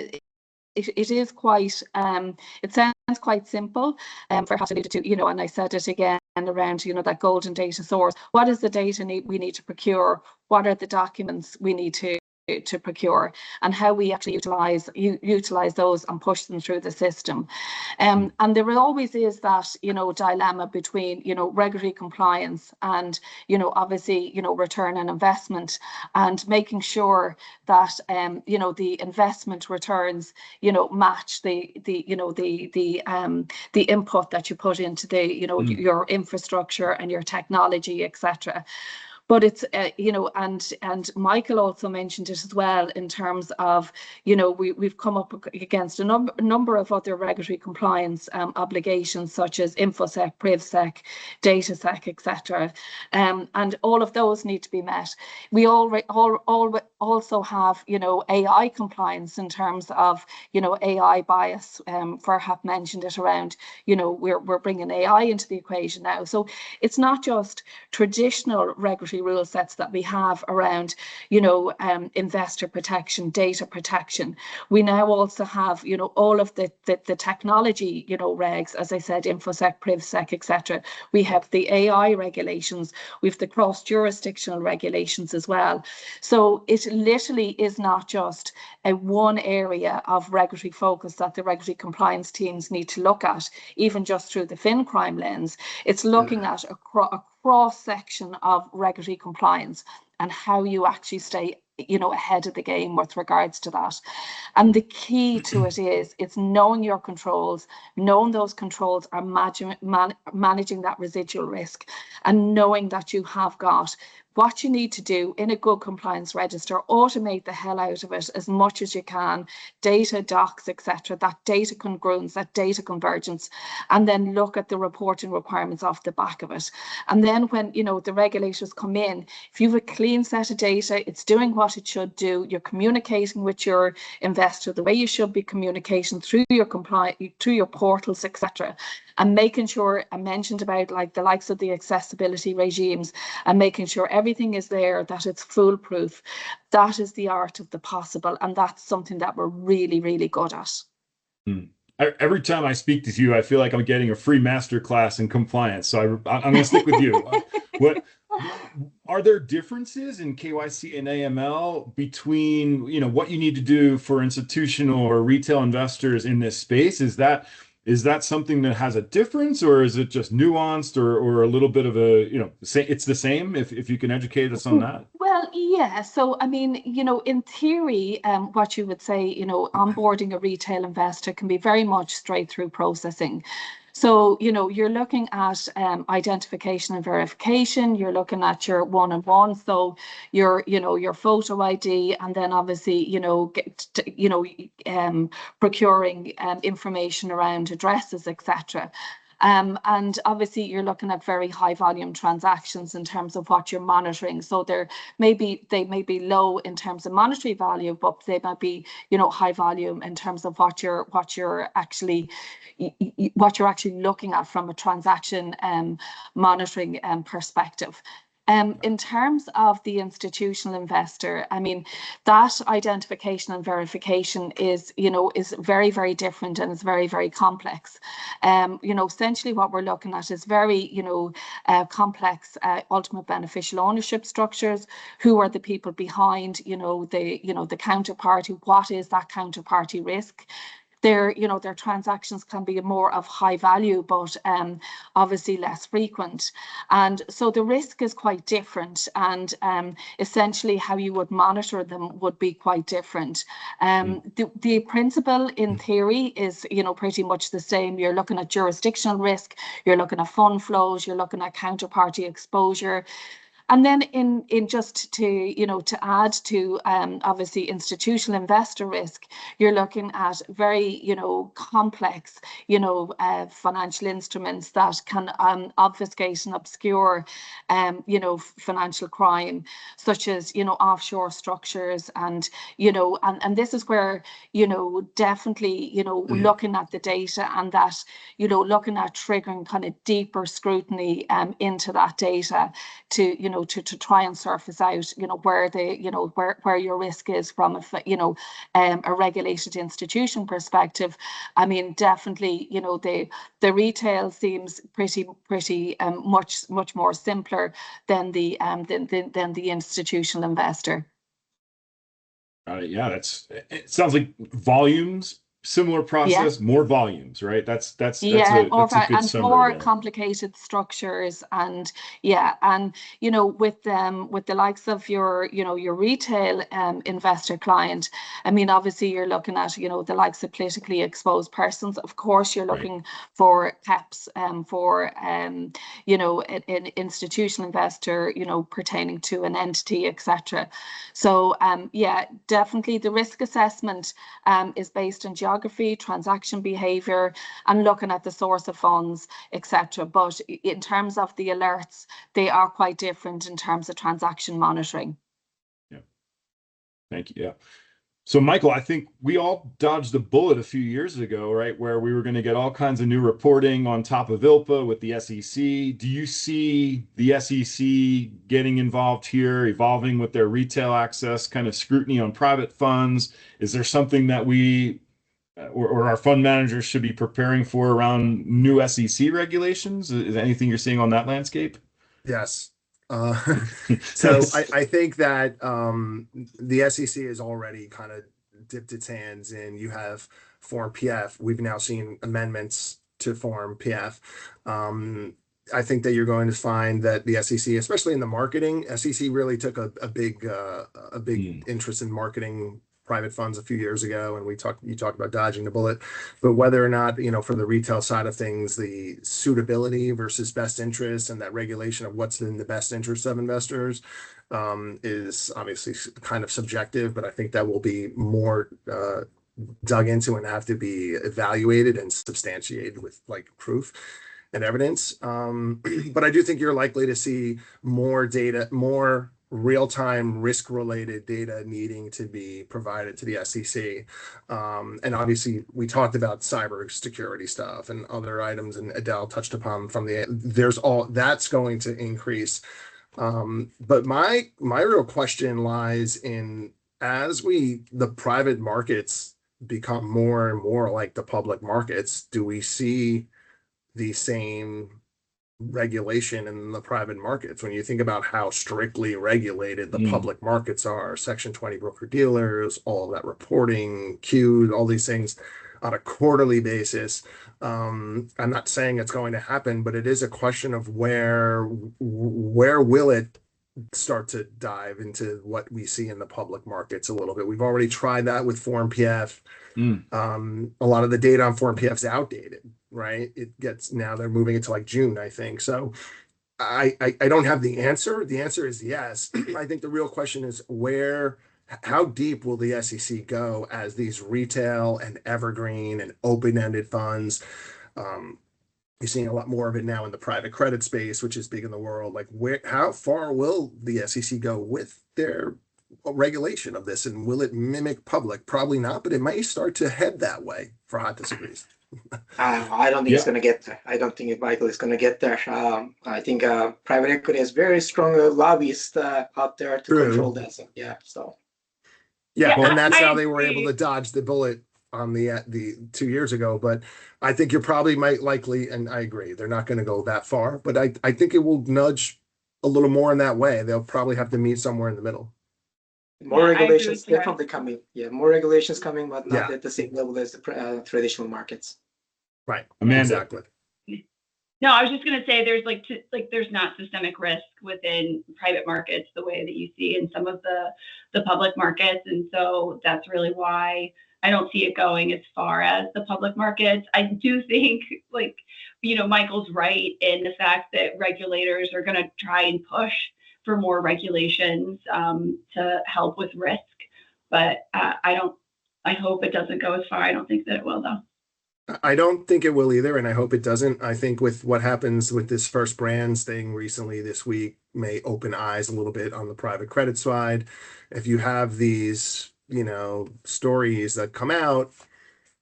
it is quite it sounds quite simple for how to lead it to and I said it again around that golden data source. What is the data we need to procure? What are the documents we need to procure, and how we actually utilize those and push them through the system. And there always is that dilemma between regulatory compliance and obviously return on investment, and making sure that the investment returns match the input that you put into your infrastructure and your technology, etc. But it's, and Michael also mentioned it as well in terms of, we've come up against a number of other regulatory compliance obligations, such as InfoSec, PrivSec, DataSec, etc. And all of those need to be met. We also have, AI compliance in terms of, AI bias. Farhad mentioned it around, we're bringing AI into the equation now. So it's not just traditional regulatory rule sets that we have around, you know, investor protection, data protection. We now also have, you know, all of the technology, you know, regs, as I said, InfoSec, PrivSec, etc. We have the AI regulations, we have the cross-jurisdictional regulations as well. So it literally is not just a one area of regulatory focus that the regulatory compliance teams need to look at, even just through the FinCrime lens. It's looking at a cross-section of regulatory compliance and how you actually stay, you know, ahead of the game with regards to that. And the key to it is, it's knowing your controls, knowing those controls are managing that residual risk, and knowing that you have got what you need to do in a good compliance register, automate the hell out of it as much as you can, data docs, etc., that data congruence, that data convergence, and then look at the reporting requirements off the back of it. And then when, you know, the regulators come in, if you have a clean set of data, it's doing what it should do, you're communicating with your investor the way you should be communicating through your through your portals, etc., and making sure, I mentioned about like the likes of the accessibility regimes, and making sure everything is there, that it's foolproof. That is the art of the possible, and that's something that we're really, really good at. Every time I speak to you, I feel like I'm getting a free masterclass in compliance. So I'm going to stick with you. What are there differences in KYC and AML between, you know, what you need to do for institutional or retail investors in this space? Is that something that has a difference, or is it just nuanced, or a little bit of a, you know, it's the same, if you can educate us on that? Well, yeah. So, I mean, you know, in theory, what you would say, you know, onboarding a retail investor can be very much straight through processing. So, you know, you're looking at identification and verification, you're looking at your one-on-one, so your, you know, your photo ID, and then obviously, you know, procuring information around addresses, etc. And obviously you're looking at very high volume transactions in terms of what you're monitoring. So they may be low in terms of monetary value, but they might be, you know, high volume in terms of what you're actually looking at from a transaction monitoring perspective. In terms of the institutional investor, I mean, that identification and verification is, you know, is very, very different, and it's very, very complex. You know, essentially what we're looking at is very, you know, complex ultimate beneficial ownership structures. Who are the people behind, you know, the counterparty? What is that counterparty risk? Their transactions can be more of high value, but obviously less frequent. And so the risk is quite different, and essentially how you would monitor them would be quite different. The principle in theory is, you know, pretty much the same. You're looking at jurisdictional risk, you're looking at fund flows, you're looking at counterparty exposure. And then in just to, you know, to add to obviously institutional investor risk, you're looking at very, you know, complex, you know, financial instruments that can obfuscate and obscure, you know, financial crime, such as, you know, offshore structures. And, you know, and this is where, you know, definitely, you know, looking at the data, and that, you know, looking at triggering kind of deeper scrutiny into that data to, you know, to try and surface out, you know, where the, you know, where your risk is from a, you know, a regulated institution perspective. I mean, definitely, you know, the retail seems pretty much more simpler than the institutional investor. Yeah, it sounds like volumes, similar process, more volumes, right? That's a good summary more there. complicated structures, and and you know, with the likes of your, you know, your retail investor client, I mean, obviously you're looking at, you know, the likes of politically exposed persons. Of course, you're looking for caps for you know, an institutional investor, you know, pertaining to an entity, etc. So yeah, definitely the risk assessment is based on geography, transaction behavior, and looking at the source of funds, etc. But in terms of the alerts, they are quite different in terms of transaction monitoring. Yeah. Thank you. Yeah. So, Michael, I think we all dodged a bullet a few years ago, right? Where we were going to get all kinds of new reporting on top of ILPA with the SEC. Do you see the SEC getting involved here, evolving with their retail access, kind of scrutiny on private funds? Is there something that we or our fund managers should be preparing for around new SEC regulations? Is there anything you're seeing on that landscape? Yes. So I think that the SEC has already kind of dipped its hands in. You have Form PF. We've now seen amendments to Form PF. I think that you're going to find that the SEC, especially in the marketing, SEC really took a big interest in marketing private funds a few years ago, and you talked about dodging the bullet. But whether or not, for the retail side of things, the suitability versus best interest and that regulation of what's in the best interest of investors is obviously kind of subjective, but I think that will be more dug into and have to be evaluated and substantiated with like proof and evidence. But I do think you're likely to see more data, more real-time risk-related data needing to be provided to the SEC. And obviously, we talked about cyber security stuff and other items, and Adele touched upon that's going to increase. But my real question lies in, as the private markets become more and more like the public markets, do we see the same regulation in the private markets? When you think about how strictly regulated the public markets are, Section 20 broker dealers, all of that reporting, queues, all these things on a quarterly basis. I'm not saying it's going to happen, but it is a question of where will it start to dive into what we see in the public markets a little bit. We've already tried that with Form PF. A lot of the data on Form PF is outdated, right? Now they're moving it to like June, I think. So I don't have the answer. The answer is yes. I think the real question is how deep will the SEC go as these retail and evergreen and open-ended funds? You're seeing a lot more of it now in the private credit space, which is big in the world. Like, how far will the SEC go with their regulation of this, and will it mimic public? Probably not, but it might start to head that way. Farhad disagrees. I don't think it's going to get there. I don't think Michael is going to get there. I think private equity has very strong lobbyists out there to control that. So, and that's how they were able to dodge the bullet on the 2 years ago. But I think likely, and I agree, they're not going to go that far, but I think it will nudge a little more in that way. They'll probably have to meet somewhere in the middle. More regulations definitely coming. Yeah, more regulations coming, but not at the same level as the traditional markets. Right. Amanda. Exactly. No, I was just going to say there's not systemic risk within private markets the way that you see in some of the public markets. And so that's really why I don't see it going as far as the public markets. I do think Michael's right in the fact that regulators are going to try and push for more regulations to help with risk. But I hope it doesn't go as far. I don't think that it will, though. I don't think it will either, and I hope it doesn't. I think with what happens with this First Brands thing recently this week may open eyes a little bit on the private credit side. If you have these, stories that come out,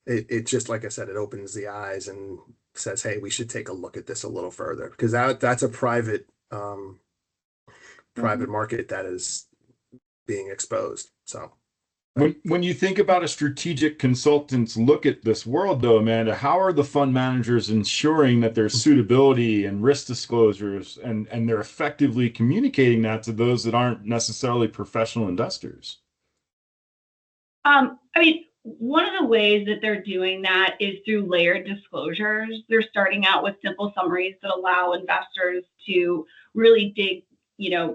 it just, like I said, it opens the eyes and says, hey, we should take a look at this a little further, because that's a private market that is being exposed. So. When you think about a strategic consultant's look at this world, though, Amanda, how are the fund managers ensuring that there's suitability and risk disclosures, and they're effectively communicating that to those that aren't necessarily professional investors? One of the ways that they're doing that is through layered disclosures. They're starting out with simple summaries that allow investors to really dig,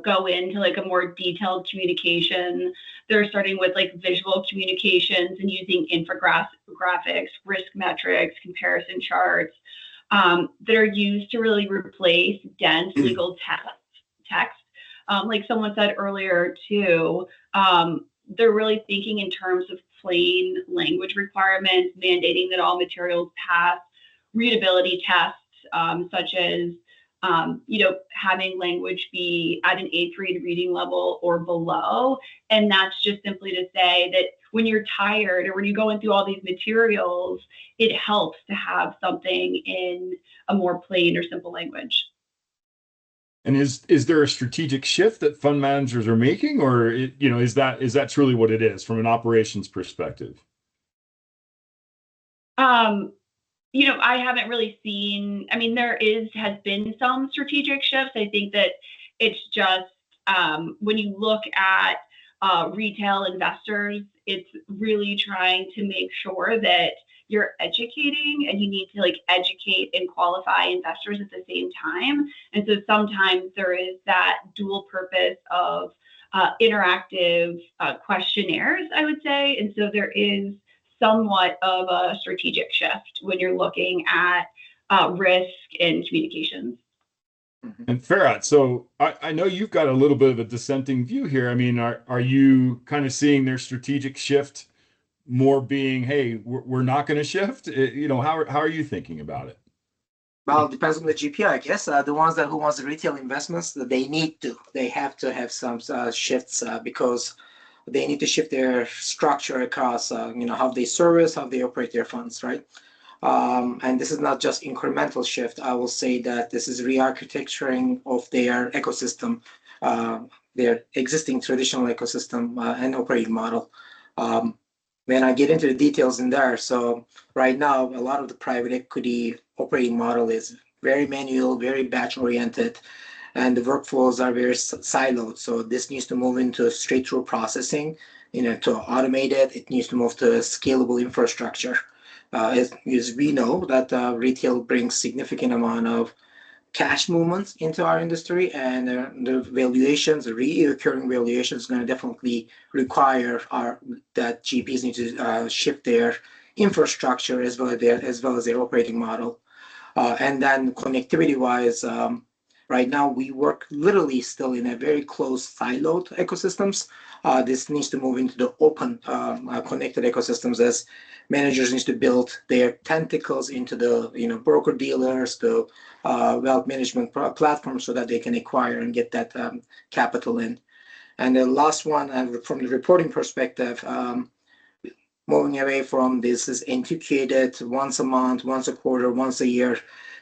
go into like a more detailed communication. They're starting with like visual communications and using infographics, risk metrics, comparison charts that are used to really replace dense legal text. Like someone said earlier too, they're really thinking in terms of plain language requirements, mandating that all materials pass readability tests, such as having language be at an 8th grade reading level or below. And that's just simply to say that when you're tired or when you're going through all these materials, it helps to have something in a more plain or simple language. And is there a strategic shift that fund managers are making, or is that truly what it is from an operations perspective? I haven't really seen, there has been some strategic shifts. I think that it's just when you look at retail investors, it's really trying to make sure that you're educating, and you need to educate and qualify investors at the same time. And so sometimes there is that dual purpose of interactive questionnaires, I would say. And so there is somewhat of a strategic shift when you're looking at risk and communications. And Farhat, so I know you've got a little bit of a dissenting view here. I mean, are you kind of seeing their strategic shift more being, hey, we're not going to shift? How are you thinking about it? Well, it depends on the GP, I guess. The ones who wants the retail investments, they have to have some shifts because they need to shift their structure across, how they service, how they operate their funds, right? And this is not just incremental shift. I will say that this is re-architecturing of their ecosystem, their existing traditional ecosystem and operating model. When I get into the details in there, so right now, a lot of the private equity operating model is very manual, very batch oriented, and the workflows are very siloed. So this needs to move into straight-through processing, to automate it. It needs to move to a scalable infrastructure. As we know that retail brings significant amount of cash movements into our industry, and the valuations, the recurring valuation is going to definitely require that GPs need to shift their infrastructure as well as their operating model. And then connectivity-wise, right now we work literally still in a very close siloed ecosystems. This needs to move into the open connected ecosystems as managers need to build their tentacles into the broker dealers, the wealth management platform, so that they can acquire and get that capital in. And the last one, from the reporting perspective, moving away from this is integrated once a month, once a quarter, once a year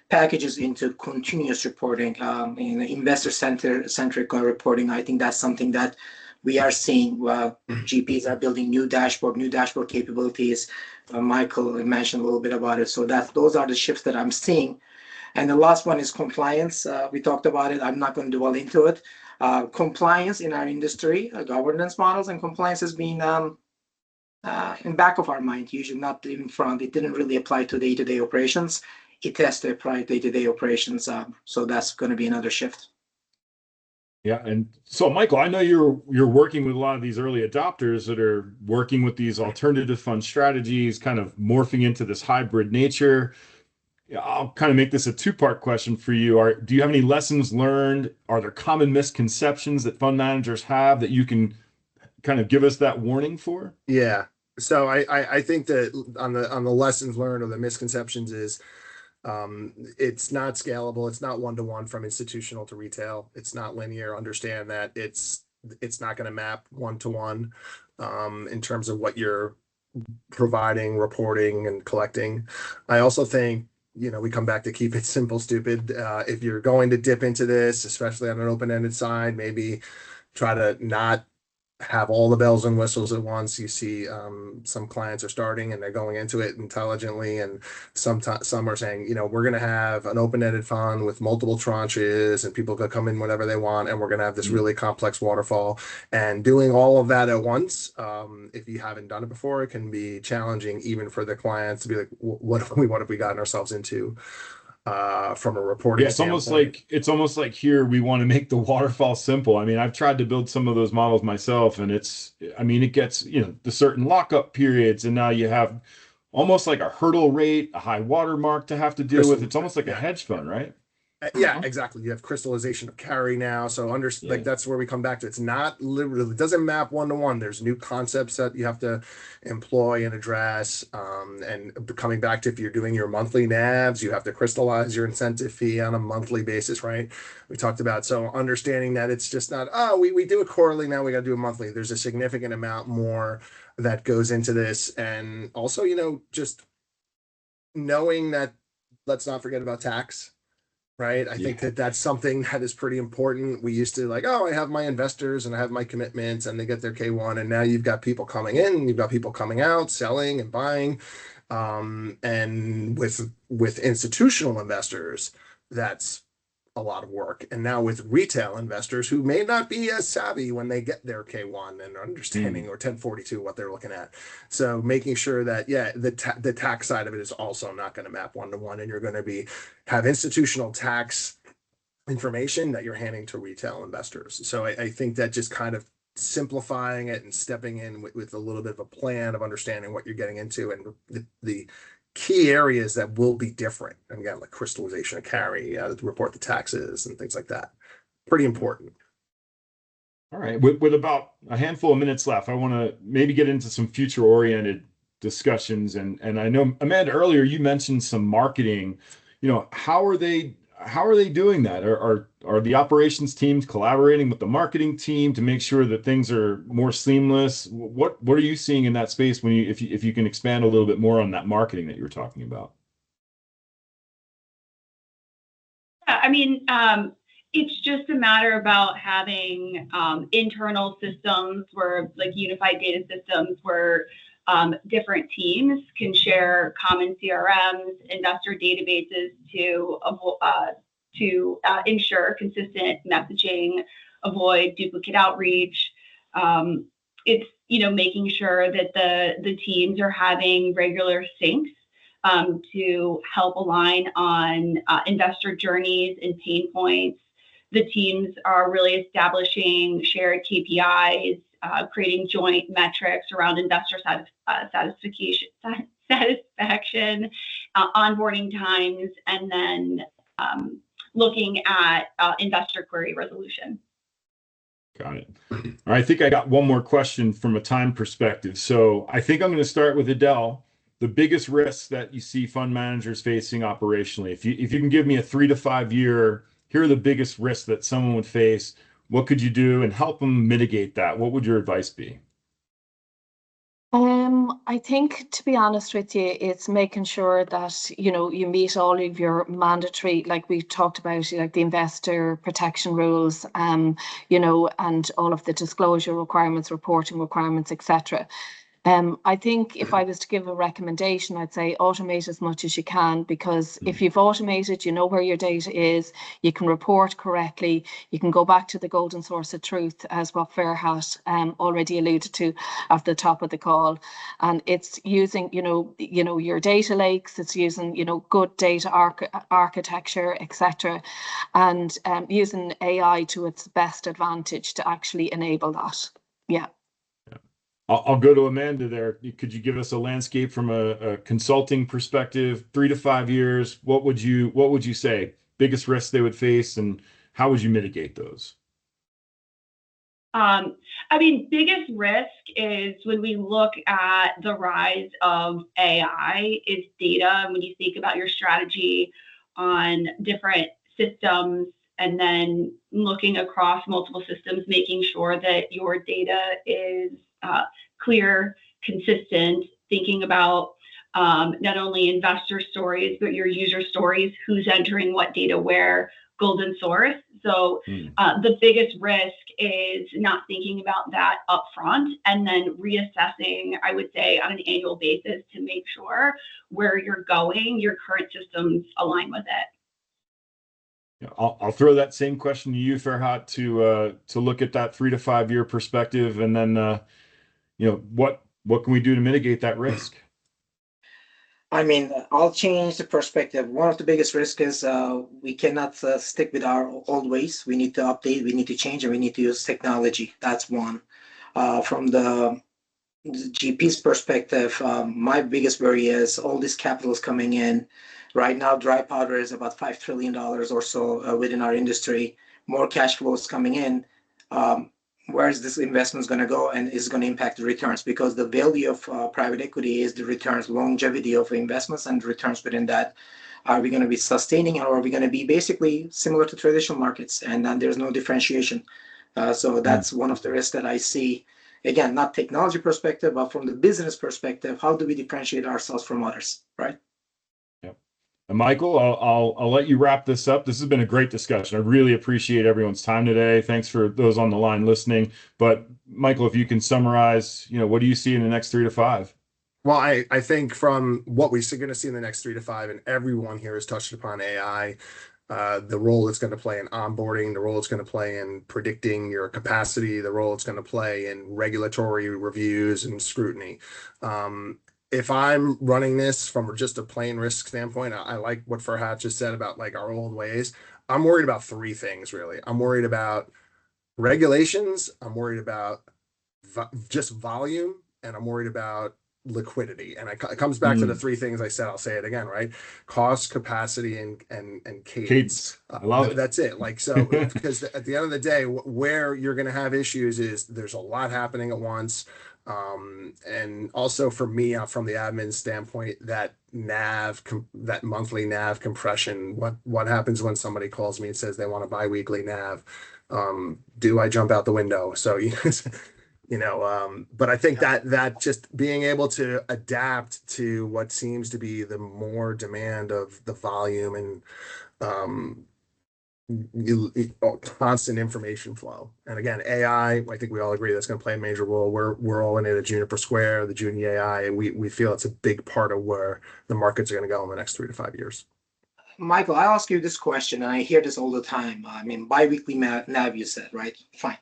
packages into continuous reporting, in investor centric reporting. I think that's something that we are seeing. GPs are building new dashboard capabilities. Michael mentioned a little bit about it. So those are the shifts that I'm seeing. And the last one is compliance. We talked about it. I'm not going to dwell into it. Compliance in our industry, governance models and compliance has been in back of our mind, usually not in front. It didn't really apply to day-to-day operations. It has to apply to day-to-day operations. So that's going to be another shift. Yeah, and so Michael, I know you're working with a lot of these early adopters that are working with these alternative fund strategies, kind of morphing into this hybrid nature. I'll kind of make this a two-part question for you. Do you have any lessons learned? Are there common misconceptions that fund managers have that you can kind of give us that warning for? Yeah. So I think that on the lessons learned or the misconceptions is it's not scalable. It's not one-to-one from institutional to retail. It's not linear. Understand that it's not going to map one-to-one in terms of what you're providing, reporting, and collecting. I also think, we come back to keep it simple, stupid. If you're going to dip into this, especially on an open-ended side, maybe try to not have all the bells and whistles at once. You see some clients are starting and they're going into it intelligently, and some are saying, we're going to have an open-ended fund with multiple tranches and people can come in whenever they want, and we're going to have this really complex waterfall. And doing all of that at once, if you haven't done it before, it can be challenging even for the clients to be like, what have we gotten ourselves into? From a reporting standpoint. It's almost like here we want to make the waterfall simple. I mean, I've tried to build some of those models myself, and it gets, the certain lockup periods, and now you have almost like a hurdle rate, a high watermark to have to deal with. It's almost like a hedge fund, right? Yeah, exactly. You have crystallization of carry now. So like that's where we come back to. It's not literally, it doesn't map one-to-one. There's new concepts that you have to employ and address. And coming back to if you're doing your monthly NAVs, you have to crystallize your incentive fee on a monthly basis, right? We talked about, so understanding that it's just not, oh, we do it quarterly, now we got to do it monthly. There's a significant amount more that goes into this. And also, just knowing that, let's not forget about tax. Right. I think that's something that is pretty important. We used to like, oh, I have my investors and I have my commitments and they get their K1. And now you've got people coming in, you've got people coming out, selling and buying. And with institutional investors, that's a lot of work. And now with retail investors who may not be as savvy when they get their K1 and understanding or 1042 what they're looking at. So making sure that, the tax side of it is also not going to map one-to-one, and you're going to have institutional tax information that you're handing to retail investors. So I think that just kind of simplifying it and stepping in with a little bit of a plan of understanding what you're getting into and the key areas that will be different. And again, like crystallization of carry, report the taxes and things like that. Pretty important. All right. With about a handful of minutes left, I want to maybe get into some future-oriented discussions. And I know, Amanda, earlier you mentioned some marketing. How are they doing that? Are the operations teams collaborating with the marketing team to make sure that things are more seamless? What are you seeing in that space if you can expand a little bit more on that marketing that you were talking about? I mean, it's just a matter about having internal systems where, like, unified data systems where different teams can share common CRMs, investor databases to ensure consistent messaging, avoid duplicate outreach. It's making sure that the teams are having regular syncs to help align on investor journeys and pain points. The teams are really establishing shared KPIs, creating joint metrics around investor satisfaction, onboarding times, and then looking at investor query resolution. Got it. All right, I think I got one more question from a time perspective. So I think I'm going to start with Adele. The biggest risks that you see fund managers facing operationally. If you can give me a 3 to 5 year, here are the biggest risks that someone would face. What could you do and help them mitigate that? What would your advice be? I think, to be honest with you, it's making sure that, you meet all of your mandatory, like we talked about, like the investor protection rules, and all of the disclosure requirements, reporting requirements, etc. I think if I was to give a recommendation, I'd say automate as much as you can, because if you've automated, you know where your data is, you can report correctly, you can go back to the golden source of truth, as what Ferhat already alluded to at the top of the call. And it's using, your data lakes, it's using, good data architecture, etc. And using AI to its best advantage to actually enable that. Yeah. I'll go to Amanda there. Could you give us a landscape from a consulting perspective, 3 to 5 years? What would you say biggest risks they would face, and how would you mitigate those? Biggest risk is when we look at the rise of AI is data. When you think about your strategy on different systems and then looking across multiple systems, making sure that your data is clear, consistent, thinking about not only investor stories, but your user stories, who's entering what data where, golden source. So the biggest risk is not thinking about that upfront and then reassessing, I would say, on an annual basis to make sure where you're going, your current systems align with it. I'll throw that same question to you, Ferhat, to look at that 3 to 5 year perspective, and then what can we do to mitigate that risk? I'll change the perspective. One of the biggest risks is we cannot stick with our old ways. We need to update, we need to change, and we need to use technology. That's one. From the GP's perspective, my biggest worry is all this capital is coming in. Right now, dry powder is about $5 trillion or so within our industry. More cash flows coming in. Where is this investment going to go, and is going to impact the returns? Because the value of private equity is the returns, longevity of investments, and returns within that. Are we going to be sustaining, or are we going to be basically similar to traditional markets, and then there's no differentiation? So that's one of the risks that I see. Again, not technology perspective, but from the business perspective, how do we differentiate ourselves from others, right? And Michael, I'll let you wrap this up. This has been a great discussion. I really appreciate everyone's time today. Thanks for those on the line listening. But Michael, if you can summarize, what do you see in the next 3 to 5? Well, I think from what we're going to see in the next 3 to 5, and everyone here has touched upon AI, the role it's going to play in onboarding, the role it's going to play in predicting your capacity, the role it's going to play in regulatory reviews and scrutiny. If I'm running this from just a plain risk standpoint, I like what Ferhat just said about like our old ways. I'm worried about 3 things, really. I'm worried about regulations, I'm worried about just volume, and I'm worried about liquidity. And it comes back to the 3 things I said. I'll say it again, right? Cost, capacity, and cadence. I love it. That's it. Like, so because at the end of the day, where you're going to have issues is there's a lot happening at once. And also for me, from the admin standpoint, that that monthly NAV compression, what happens when somebody calls me and says they want a biweekly NAV? Do I jump out the window? So, but I think that just being able to adapt to what seems to be the more demand of the volume and constant information flow. And again, AI, I think we all agree that's going to play a major role. We're all in it at Juniper Square, the Juni AI, and we feel it's a big part of where the markets are going to go in the next 3 to 5 years. Michael, I ask you this question, and I hear this all the time. I mean, biweekly NAV, you said, right? Fine.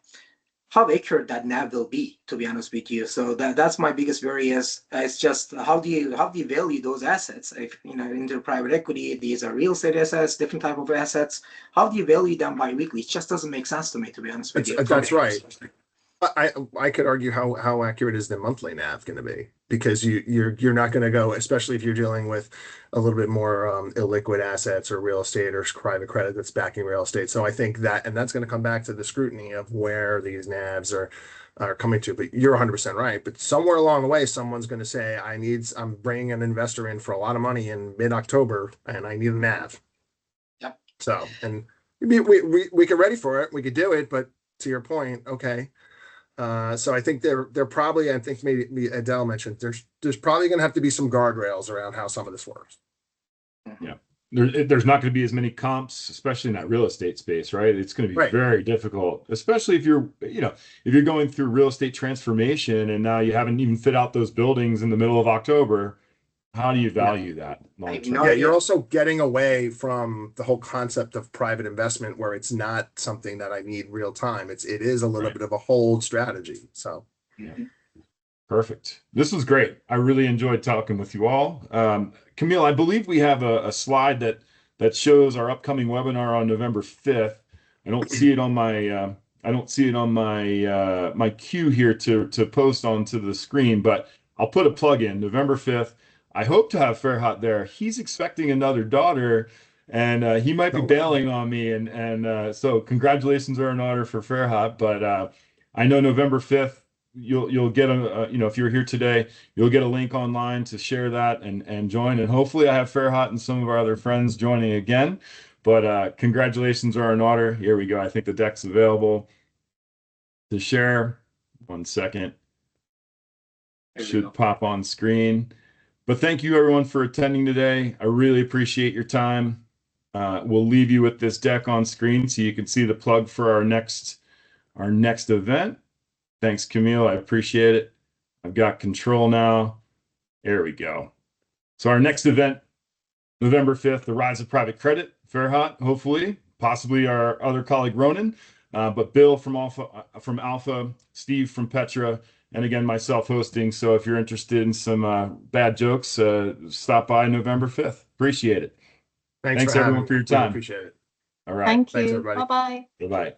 How accurate that NAV will be, to be honest with you. So that's my biggest worry is it's just how do you value those assets? If into private equity, these are real estate assets, different type of assets. How do you value them biweekly? It just doesn't make sense to me, to be honest with you. That's right. I could argue how accurate is the monthly NAV going to be, because you're not going to go, especially if you're dealing with a little bit more illiquid assets or real estate or private credit that's backing real estate. So I think that's going to come back to the scrutiny of where these NAVs are coming to. But you're 100% right. But somewhere along the way, someone's going to say, I'm bringing an investor in for a lot of money in mid-October, and I need a NAV. Yep. So, and we get ready for it. We could do it, but to your point, okay. So I think they're probably, I think maybe Adele mentioned, there's probably going to have to be some guardrails around how some of this works. Yeah. There's not going to be as many comps, especially in that real estate space, right? It's going to be very difficult, especially if you're going through real estate transformation and now you haven't even fit out those buildings in the middle of October. How do you value that long term? Yeah, you're also getting away from the whole concept of private investment, where it's not something that I need real time. It is a little bit of a hold strategy. So, yeah. Perfect. This was great. I really enjoyed talking with you all. Camille, I believe we have a slide that shows our upcoming webinar on November 5th. I don't see it on my my queue here to post onto the screen, but I'll put a plug in November 5th. I hope to have Ferhat there. He's expecting another daughter, and he might be bailing on me. And so congratulations are in order for Ferhat. But I know November 5th, you'll get if you're here today, you'll get a link online to share that and join. And hopefully I have Ferhat and some of our other friends joining again. But congratulations are in order. Here we go. I think the deck's available to share. 1 second. Should pop on screen. But thank you everyone for attending today. I really appreciate your time. We'll leave you with this deck on screen so you can see the plug for our next event. Thanks, Camille. I appreciate it. I've got control now. There we go. So our next event, November 5th, the rise of private credit. Ferhat, hopefully, possibly our other colleague Ronan, but Bill from Alpha, Steve from Petra, and again, myself hosting. So if you're interested in some bad jokes, stop by November 5th. Appreciate it. Thanks everyone for your time. Appreciate it. All right. Thank Thanks, you. everybody. Bye-bye. Bye-bye.